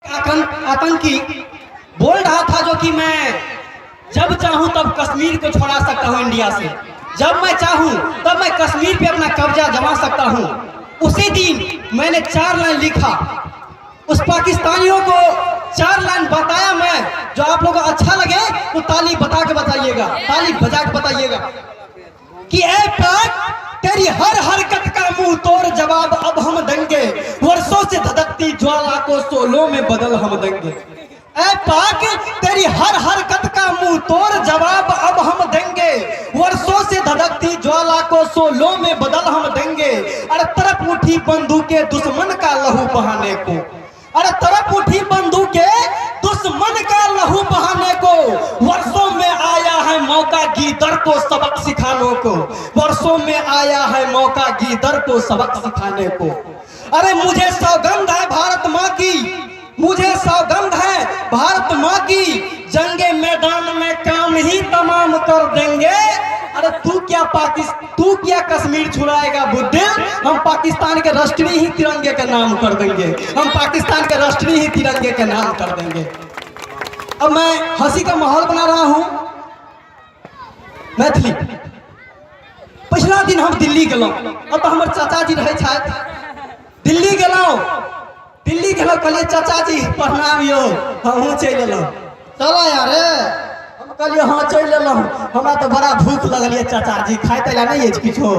आतंकी बोल रहा था जो कि मैं जब चाहूं तब कश्मीर को छोड़ा सकता हूं इंडिया से, जब मैं चाहूं तब मैं कश्मीर पे अपना कब्जा जमा सकता हूं। उसी दिन मैंने 4 लाइन लिखा, उस पाकिस्तानियों को 4 लाइन बताया मैं। जो आप लोगों को अच्छा लगे तो ताली बता के बताइएगा, ताली बजा के बताइएगा कि ऐ पाक तेरी हर हरकत का मुंह तोड़ जवाब अब हम देंगे, वर्षों से धधकती ज्वाला को सोलों में बदल हम देंगे। ऐ पाक तेरी हर हरकत का मुंह तोड़ जवाब अब हम देंगे, वर्षों से धधकती ज्वाला को सोलों में बदल हम देंगे। अरे तरफ उठी बंदूकें दुश्मन का लहू बहाने को, अरे तरफ उठी बंदूकें दुश्मन का लहू बहाने को, वर्षों में आया है मौका गीदड़ को सबक सिखाने को, वर्षों में आया है मौका गीदड़ को सबक सिखाने को। अरे मुझे सौगंध है भारत माँ की, मुझे सौगंध है भारत माँ की, जंगे मैदान में काम ही तमाम कर देंगे। अरे तू क्या कश्मीर छुड़ाएगा बुद्धिल, हम पाकिस्तान के राष्ट्रीय ही तिरंगे का नाम कर देंगे, हम पाकिस्तान के राष्ट्रीय ही तिरंगे का नाम कर देंगे। अब मैं हंसी का माहौल बना रहा हूं मैथिली। पिछला दिन हम दिल्ली गलों, अब तो हमारे चाचा जी रहे छात्र, दिल्ली गलो कहलिए चाचा जी प्रणाम यो, हम चल एलौं। चलो यार हम कहलिए हाँ चल एलौं, हमरा तो बड़ा भूख लगल चाचा जी, खाए तला नहीं किछो।